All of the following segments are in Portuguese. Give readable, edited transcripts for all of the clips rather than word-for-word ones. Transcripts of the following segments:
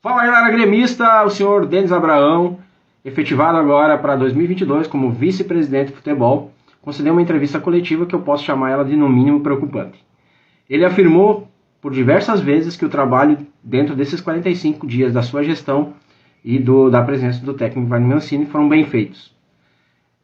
Fala galera gremista, o senhor Denis Abraão, efetivado agora para 2022 como vice-presidente de futebol, concedeu uma entrevista coletiva que eu posso chamar ela de no mínimo preocupante. Ele afirmou por diversas vezes que o trabalho dentro desses 45 dias da sua gestão e da presença do técnico Wagner Mancini foram bem feitos.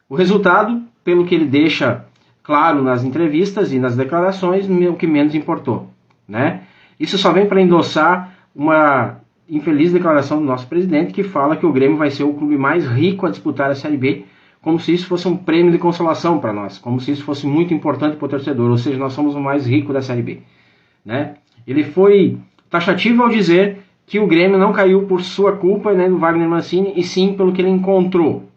O resultado, pelo que ele deixa claro nas entrevistas e nas declarações, o que menos importou, né? Isso só vem para endossar uma infeliz declaração do nosso presidente, que fala que o Grêmio vai ser o clube mais rico a disputar a Série B, como se isso fosse um prêmio de consolação para nós, como se isso fosse muito importante para o torcedor, ou seja, nós somos o mais rico da Série B, né? Ele foi taxativo ao dizer que o Grêmio não caiu por sua culpa, né, do Wagner Mancini, e sim pelo que ele encontrou.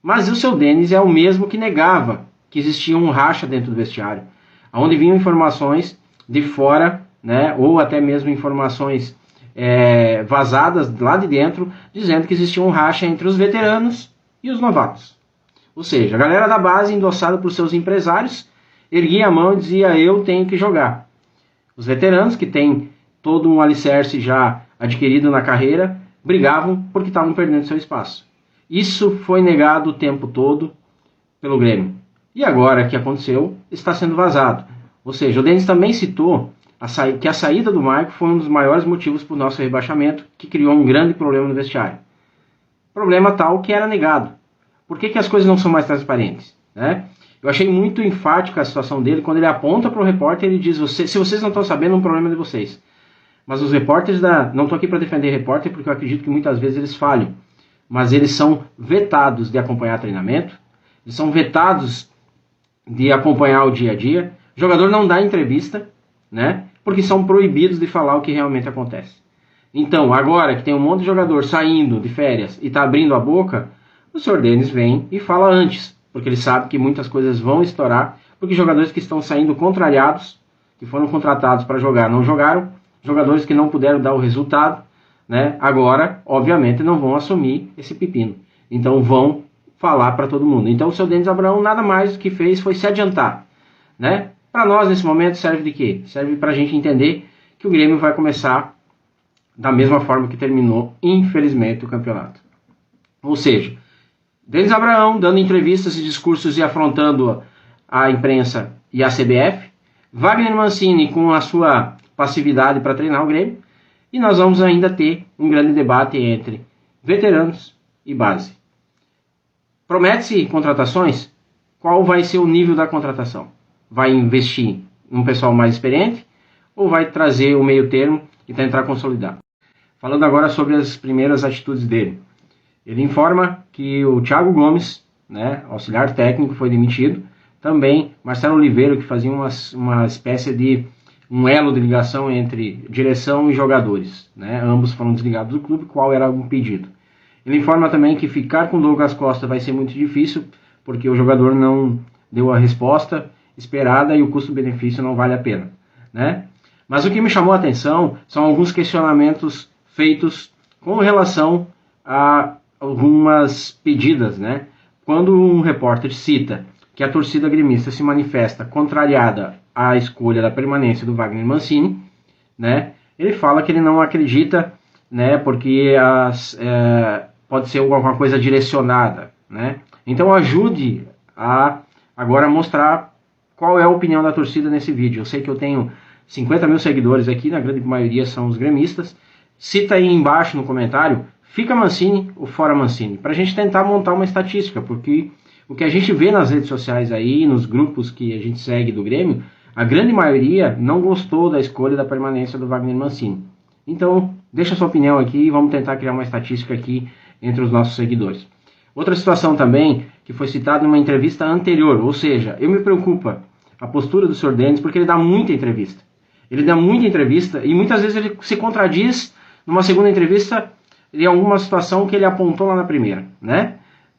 Mas o seu Denis é o mesmo que negava que existia um racha dentro do vestiário, onde vinham informações de fora, né, ou até mesmo informações vazadas lá de dentro, dizendo que existia um racha entre os veteranos e os novatos. Ou seja, a galera da base, endossada por seus empresários, erguia a mão e dizia: eu tenho que jogar. Os veteranos, que têm todo um alicerce já adquirido na carreira, brigavam porque estavam perdendo seu espaço. Isso foi negado o tempo todo pelo Grêmio. E agora que aconteceu, está sendo vazado. Ou seja, o Denis também citou que a saída do Marco foi um dos maiores motivos para o nosso rebaixamento, que criou um grande problema no vestiário. Problema tal que era negado. Por que as coisas não são mais transparentes, né? Eu achei muito enfática a situação dele quando ele aponta para o repórter e diz: se vocês não estão sabendo, é um problema de vocês. Mas os repórteres não estou aqui para defender repórter, porque eu acredito que muitas vezes eles falham. Mas eles são vetados de acompanhar treinamento, eles são vetados de acompanhar o dia a dia. O jogador não dá entrevista, né? Porque são proibidos de falar o que realmente acontece. Então, agora que tem um monte de jogador saindo de férias e está abrindo a boca, o senhor Denis vem e fala antes, porque ele sabe que muitas coisas vão estourar, porque jogadores que estão saindo contrariados, que foram contratados para jogar, não jogaram, jogadores que não puderam dar o resultado, né? Agora, obviamente, não vão assumir esse pepino. Então vão falar para todo mundo. Então o seu Denis Abraão nada mais do que fez foi se adiantar, né? Para nós, nesse momento, serve de quê? Serve para a gente entender que o Grêmio vai começar da mesma forma que terminou, infelizmente, o campeonato. Ou seja, Denis Abraão dando entrevistas e discursos e afrontando a imprensa e a CBF, Wagner Mancini com a sua passividade para treinar o Grêmio, e nós vamos ainda ter um grande debate entre veteranos e base. Promete-se contratações? Qual vai ser o nível da contratação? Vai investir num pessoal mais experiente ou vai trazer o meio termo e tentar consolidar? Falando agora sobre as primeiras atitudes dele. Ele informa que o Thiago Gomes, né, auxiliar técnico, foi demitido. Também Marcelo Oliveira, que fazia uma espécie de um elo de ligação entre direção e jogadores, né? Ambos foram desligados do clube, qual era um pedido. Ele informa também que ficar com Douglas Costa vai ser muito difícil, porque o jogador não deu a resposta esperada e o custo-benefício não vale a pena, né? Mas o que me chamou a atenção são alguns questionamentos feitos com relação a algumas pedidas, né? Quando um repórter cita que a torcida gremista se manifesta contrariada à escolha da permanência do Wagner Mancini, né? Ele fala que ele não acredita, né? Porque pode ser alguma coisa direcionada, né? Então ajude a agora mostrar qual é a opinião da torcida nesse vídeo. Eu sei que eu tenho 50 mil seguidores aqui, na grande maioria são os gremistas. Cita aí embaixo no comentário, fica Mancini ou fora Mancini, para a gente tentar montar uma estatística, porque o que a gente vê nas redes sociais aí, nos grupos que a gente segue do Grêmio, a grande maioria não gostou da escolha da permanência do Wagner Mancini. Então, deixa sua opinião aqui e vamos tentar criar uma estatística aqui entre os nossos seguidores. Outra situação também, que foi citada em uma entrevista anterior, ou seja, eu me preocupa a postura do Sr. Denis, porque ele dá muita entrevista. Ele dá muita entrevista e muitas vezes ele se contradiz numa segunda entrevista em alguma situação que ele apontou lá na primeira, né?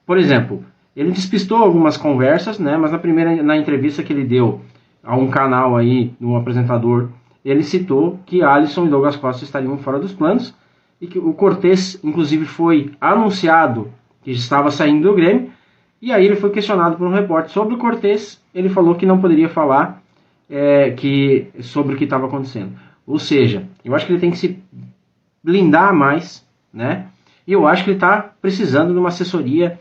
Por exemplo, ele despistou algumas conversas, né? Mas na entrevista que ele deu a um canal aí, no apresentador, ele citou que Alisson e Douglas Costa estariam fora dos planos e que o Cortez, inclusive, foi anunciado que estava saindo do Grêmio, e aí ele foi questionado por um repórter sobre o Cortez, ele falou que não poderia falar sobre o que estava acontecendo. Ou seja, eu acho que ele tem que se blindar mais, né? E eu acho que ele está precisando de uma assessoria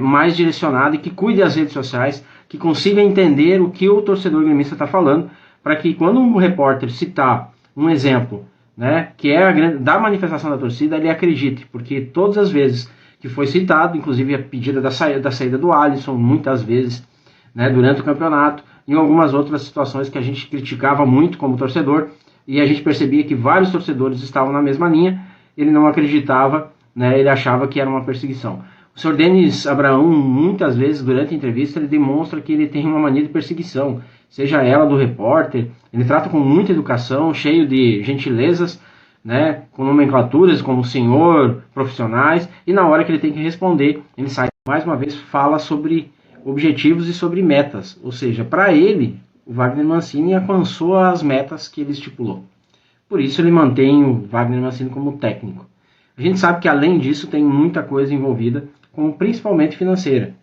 mais direcionada e que cuide das redes sociais, que consiga entender o que o torcedor gremista está falando, para que quando um repórter citar um exemplo, né, que é da manifestação da torcida, ele acredite, porque todas as vezes que foi citado, inclusive a pedida da saída do Alisson, muitas vezes, né, durante o campeonato, em algumas outras situações que a gente criticava muito como torcedor, e a gente percebia que vários torcedores estavam na mesma linha, ele não acreditava, né, ele achava que era uma perseguição. O senhor Denis Abraão, muitas vezes, durante a entrevista, ele demonstra que ele tem uma mania de perseguição, seja ela do repórter, ele trata com muita educação, cheio de gentilezas, né, com nomenclaturas como senhor, profissionais, e na hora que ele tem que responder, ele sai, mais uma vez, fala sobre objetivos e sobre metas, ou seja, para ele, o Wagner Mancini alcançou as metas que ele estipulou. Por isso ele mantém o Wagner Mancini como técnico. A gente sabe que além disso tem muita coisa envolvida, como principalmente financeira.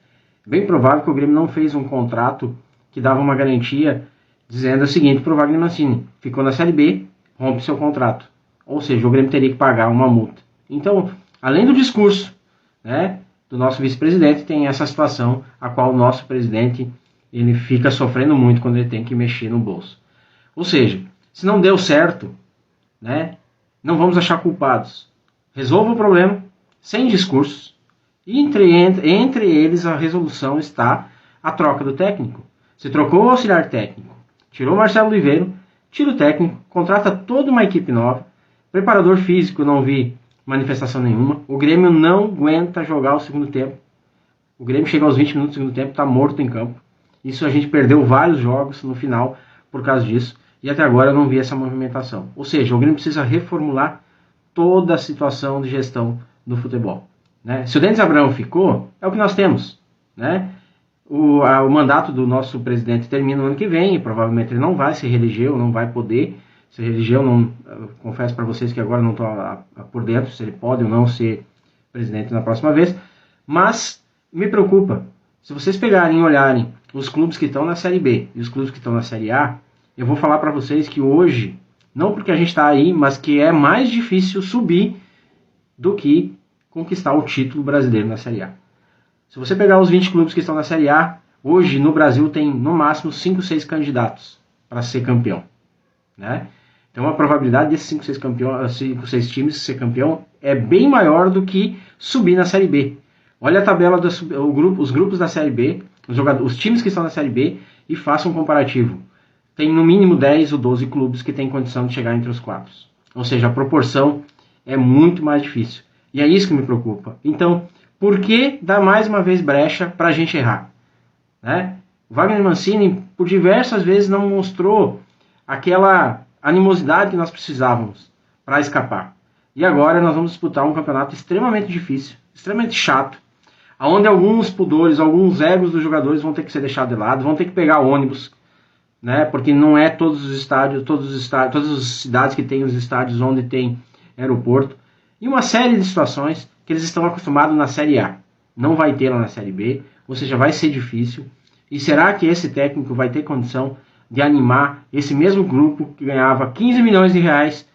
Bem provável que o Grêmio não fez um contrato que dava uma garantia dizendo o seguinte para o Wagner Mancini: ficou na Série B, rompe seu contrato. Ou seja, o Grêmio teria que pagar uma multa. Então, além do discurso, né, do nosso vice-presidente, tem essa situação a qual o nosso presidente ele fica sofrendo muito quando ele tem que mexer no bolso. Ou seja, se não deu certo, né, não vamos achar culpados. Resolva o problema sem discursos. E entre eles a resolução está a troca do técnico. Se trocou o auxiliar técnico, tirou o Marcelo Oliveira, tira o técnico, contrata toda uma equipe nova. Preparador físico, não vi manifestação nenhuma. O Grêmio não aguenta jogar o segundo tempo. O Grêmio chega aos 20 minutos do segundo tempo, está morto em campo. Isso a gente perdeu vários jogos no final por causa disso. E até agora eu não vi essa movimentação. Ou seja, o Grêmio precisa reformular toda a situação de gestão do futebol. Né? Se o Denis Abraão ficou, é o que nós temos. Né? O mandato do nosso presidente termina no ano que vem, e provavelmente ele não vai se reeleger, ou não vai poder se reeleger. Eu confesso para vocês que agora não estou por dentro se ele pode ou não ser presidente na próxima vez, mas me preocupa. Se vocês pegarem e olharem os clubes que estão na Série B e os clubes que estão na Série A, eu vou falar para vocês que hoje, não porque a gente está aí, mas que é mais difícil subir do que conquistar o título brasileiro na Série A. Se você pegar os 20 clubes que estão na Série A, hoje no Brasil tem no máximo 5, 6 candidatos para ser campeão. Né? Então a probabilidade desses 5, 6 times ser campeão é bem maior do que subir na Série B. Olha a tabela, os grupos da Série B, os times que estão na Série B, e faça um comparativo. Tem no mínimo 10 ou 12 clubes que têm condição de chegar entre os 4. Ou seja, a proporção é muito mais difícil. E é isso que me preocupa. Então, por que dar mais uma vez brecha para a gente errar? Né? O Wagner Mancini, por diversas vezes, não mostrou aquela animosidade que nós precisávamos para escapar. E agora nós vamos disputar um campeonato extremamente difícil, extremamente chato, onde alguns pudores, alguns egos dos jogadores vão ter que ser deixados de lado, vão ter que pegar ônibus, né? Porque não é todas as cidades que têm os estádios onde tem aeroporto. E uma série de situações que eles estão acostumados na Série A. Não vai ter lá na Série B, ou seja, vai ser difícil. E será que esse técnico vai ter condição de animar esse mesmo grupo que ganhava 15 milhões de reais